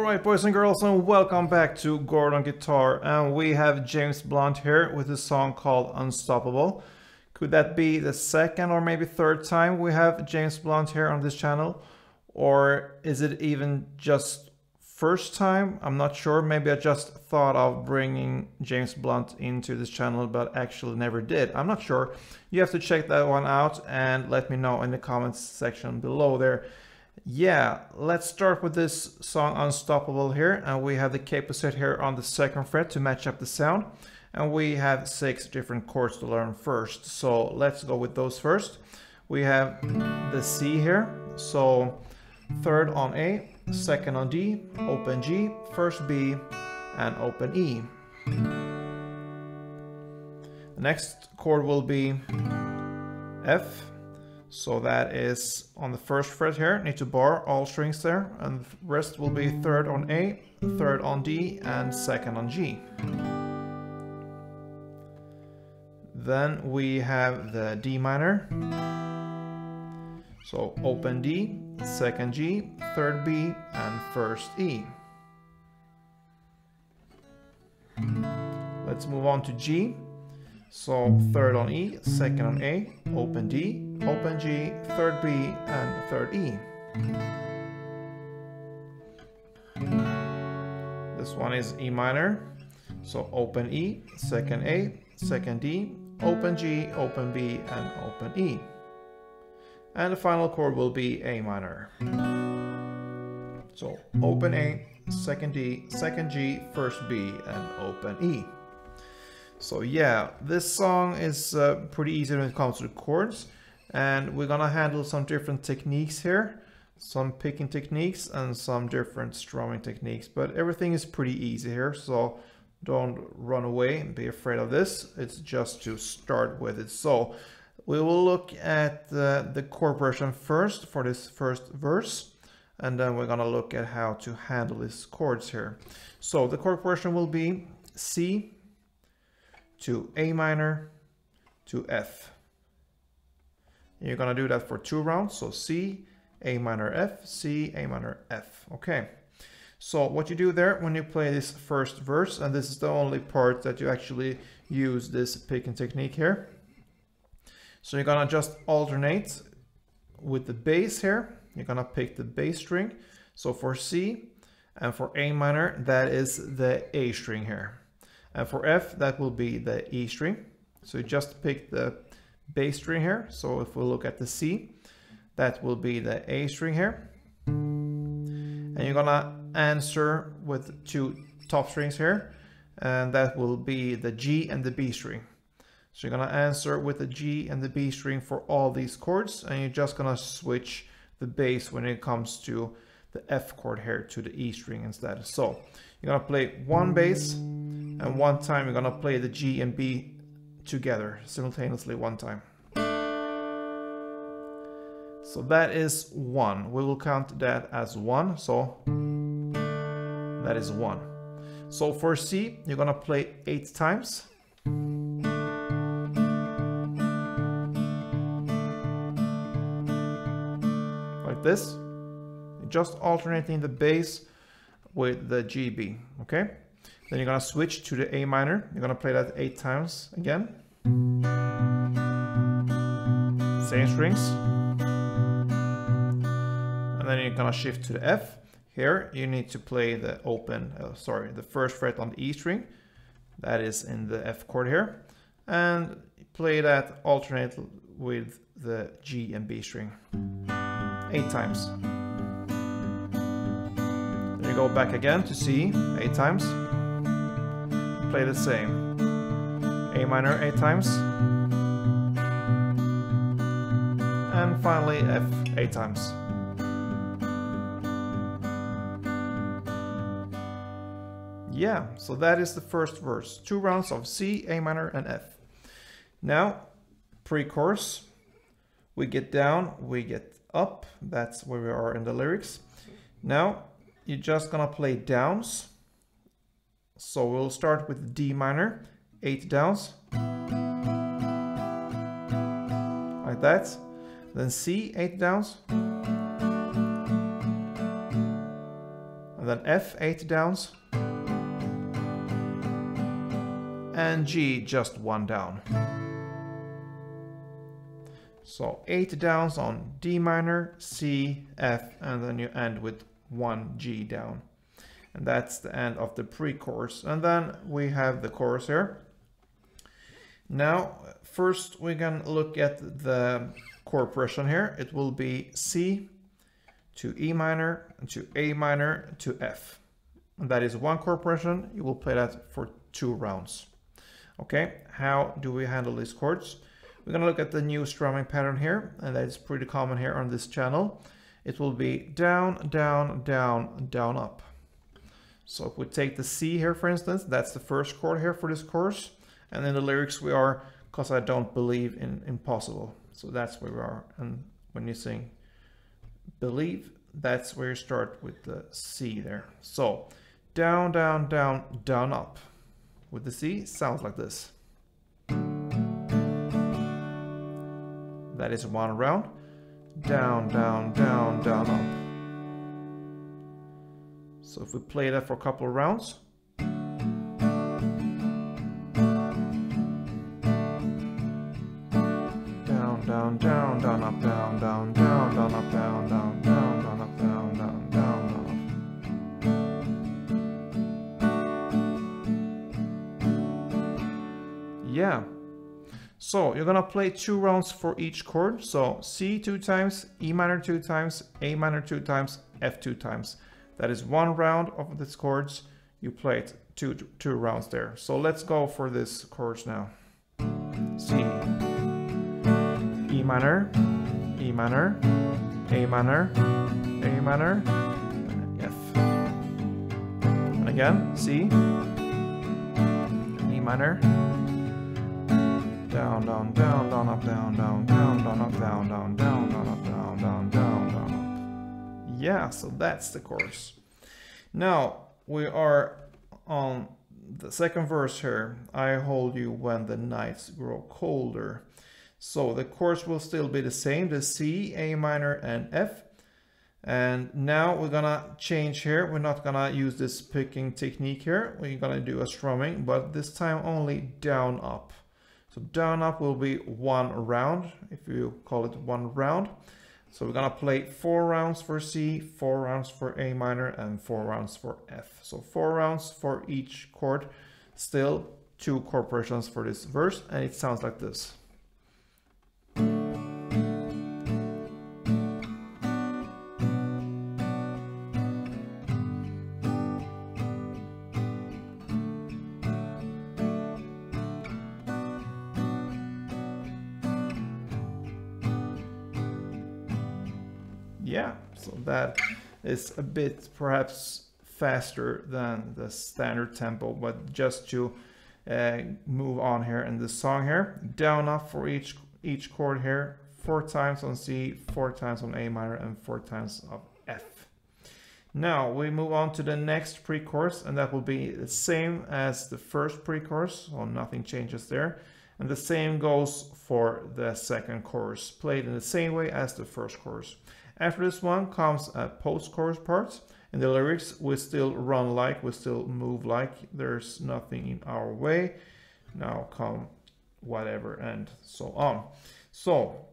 Alright, boys and girls, and welcome back to Chord on Guitar. And we have James Blunt here with a song called Unstoppable. Could that be the second or maybe third time we have James Blunt here on this channel? Or is it even just first time? I'm not sure. Maybe I just thought of bringing James Blunt into this channel, but actually never did. I'm not sure. You have to check that one out and let me know in the comments section below there. Yeah, let's start with this song Unstoppable here, and we have the capo set here on the 2nd fret to match up the sound, and we have 6 different chords to learn first, so let's go with those first. We have the C here, so 3rd on A, 2nd on D, open G, 1st B, and open E. The next chord will be F. So that is on the 1st fret here, need to bar all strings there, and the rest will be 3rd on A, 3rd on D, and 2nd on G. Then we have the D minor, so open D, 2nd G, 3rd B, and 1st E. Let's move on to G. So 3rd on E, 2nd on A, open D, open G, 3rd B, and 3rd E. This one is E minor, so open E, 2nd A, 2nd D, open G, open B, and open E. And the final chord will be A minor. So open A, 2nd D, 2nd G, 1st B, and open E. So yeah, this song is pretty easy when it comes to the chords, and we're gonna handle some different techniques here, some picking techniques and some different strumming techniques, but everything is pretty easy here, so don't run away and be afraid of this. It's just to start with it. So we will look at the chord progression first for this first verse, and then we're gonna look at how to handle these chords here. So the chord progression will be C to A minor to F. You're gonna do that for 2 rounds, so C, A minor, F, C, A minor, F. Okay, so what you do there when you play this first verse, and this is the only part that you actually use this picking technique here. So you're gonna just alternate with the bass here. You're gonna pick the bass string. So for C and for A minor, that is the A string here. And for F, that will be the E string. So you just pick the bass string here. So if we look at the C, that will be the A string here. And you're gonna answer with 2 top strings here. And that will be the G and the B string. So you're gonna answer with the G and the B string for all these chords. And you're just gonna switch the bass when it comes to the F chord here to the E string instead. So you're gonna play 1 bass, and 1 time you're gonna play the G and B together simultaneously 1 time. So that is 1. We will count that as 1. So that is 1. So for C, you're gonna play 8 times. Like this. You're just alternating the bass with the G, B, okay? Then you're gonna switch to the A minor. You're gonna play that 8 times again. Same strings. And then you're gonna shift to the F. Here you need to play the the 1st fret on the E string. That is in the F chord here. And play that alternate with the G and B string. 8 times. Then you go back again to C 8 times. Play the same. A minor 8 times. And finally F 8 times. Yeah, so that is the first verse. 2 rounds of C, A minor, and F. Now, pre-chorus. We get down, we get up. That's where we are in the lyrics. Now, you're just gonna play downs. So we'll start with D minor, 8 downs, like that. Then C, 8 downs, and and then F 8 downs, and G just 1 down. So 8 downs on D minor, C, F, and then you end with 1 G down. And that's the end of the pre-chorus. And then we have the chorus here. Now, first we can look at the chord progression here. It will be C to E minor, to A minor, to F. And that is one chord progression. You will play that for 2 rounds. Okay, how do we handle these chords? We're going to look at the new strumming pattern here, and that is pretty common here on this channel. It will be down, down, down, down, up. So if we take the C here, for instance, that's the first chord here for this chorus. And in the lyrics we are, because I don't believe in impossible. So that's where we are. And when you sing believe, that's where you start with the C there. So down, down, down, down, up. With the C, sounds like this. That is 1 round. Down, down, down, down, up. So if we play that for a couple of rounds. Down, down, down, down, up, down, down, down, down, up, down, down, down, down, up, down, down, down, down, up. Yeah. So you're gonna play 2 rounds for each chord. So C 2 times, E minor 2 times, A minor 2 times, F 2 times. That is 1 round of these chords. You played two rounds there. So let's go for this chorus now. C, E minor, E minor, A minor, A minor, F. And again, C, E minor. Down, down, down, down, up, down, down, down, down, up, down, down, down, down, up, down, down, down, down, up. Yeah, so that's the chorus. Now we are on the second verse here. I hold you when the nights grow colder. So the chords will still be the same, the C, A minor, and F. And now we're gonna change here. We're not gonna use this picking technique here. We're gonna do a strumming, but this time only down, up. So down, up will be 1 round, if you call it 1 round. So we're gonna play 4 rounds for C, 4 rounds for A minor, and 4 rounds for F. So 4 rounds for each chord. Still 2 chord progressions for this verse, and it sounds like this. Yeah, so that is a bit perhaps faster than the standard tempo, but just to move on here in the song here. Down, up for each chord here. 4 times on C, 4 times on A minor, and 4 times of F. Now we move on to the next pre-chorus, and that will be the same as the first pre-chorus, so nothing changes there. And the same goes for the second chorus, played in the same way as the first chorus. After this one comes a post-chorus part. In the lyrics, we still run like, we still move like, there's nothing in our way. Now come whatever, and so on. So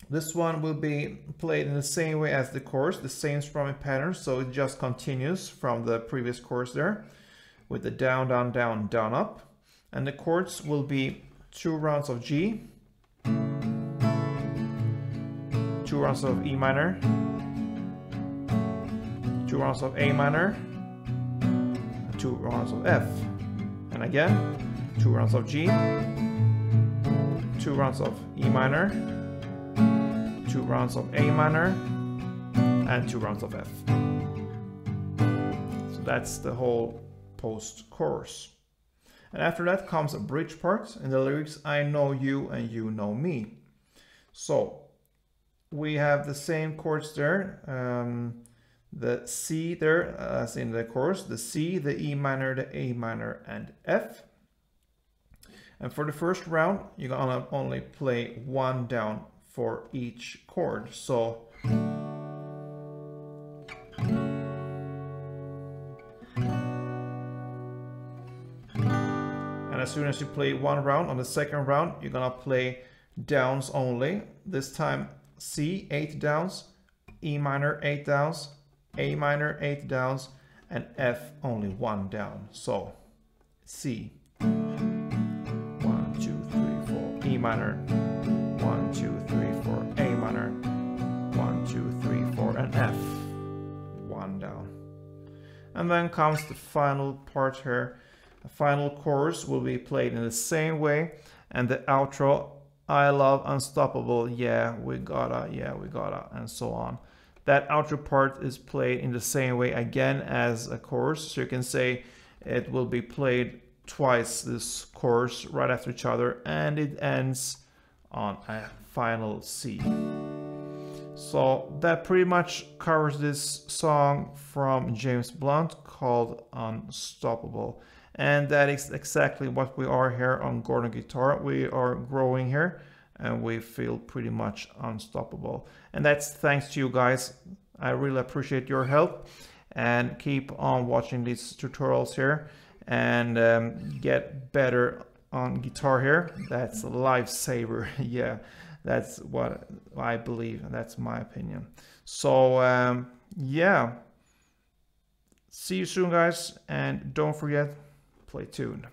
this one will be played in the same way as the chorus, the same strumming pattern. So it just continues from the previous chorus there with the down, down, down, down, up. And the chords will be 2 rounds of G, 2 rounds of E minor, 2 rounds of A minor, and 2 rounds of F. And again, 2 rounds of G, 2 rounds of E minor, 2 rounds of A minor, and 2 rounds of F. So that's the whole post-chorus. And after that comes a bridge part. In the lyrics, I know you and you know me. So we have the same chords there, the C there as in the chorus, the C, the E minor, the A minor, and F. And for the first round, you're gonna only play 1 down for each chord. So And as soon as you play one round, on the second round, you're gonna play downs only. This time C, 8 downs, E minor, 8 downs, A minor, 8 downs, and F, only 1 down. So C, 1, 2, 3, 4, E minor, 1, 2, 3, 4, A minor, 1, 2, 3, 4, and F, 1 down. And then comes the final part here. The final chorus will be played in the same way, and the outro, I love unstoppable, yeah, we gotta, and so on. That outro part is played in the same way again as a chorus, so you can say it will be played twice, this chorus, right after each other, and it ends on a final C. So that pretty much covers this song from James Blunt called Unstoppable. And that is exactly what we are here on Gordon Guitar. We are growing here and we feel pretty much unstoppable. And that's thanks to you guys. I really appreciate your help, and keep on watching these tutorials here and get better on guitar here. That's a lifesaver. Yeah, that's what I believe, and that's my opinion. So yeah, see you soon guys, and don't forget, play tuned.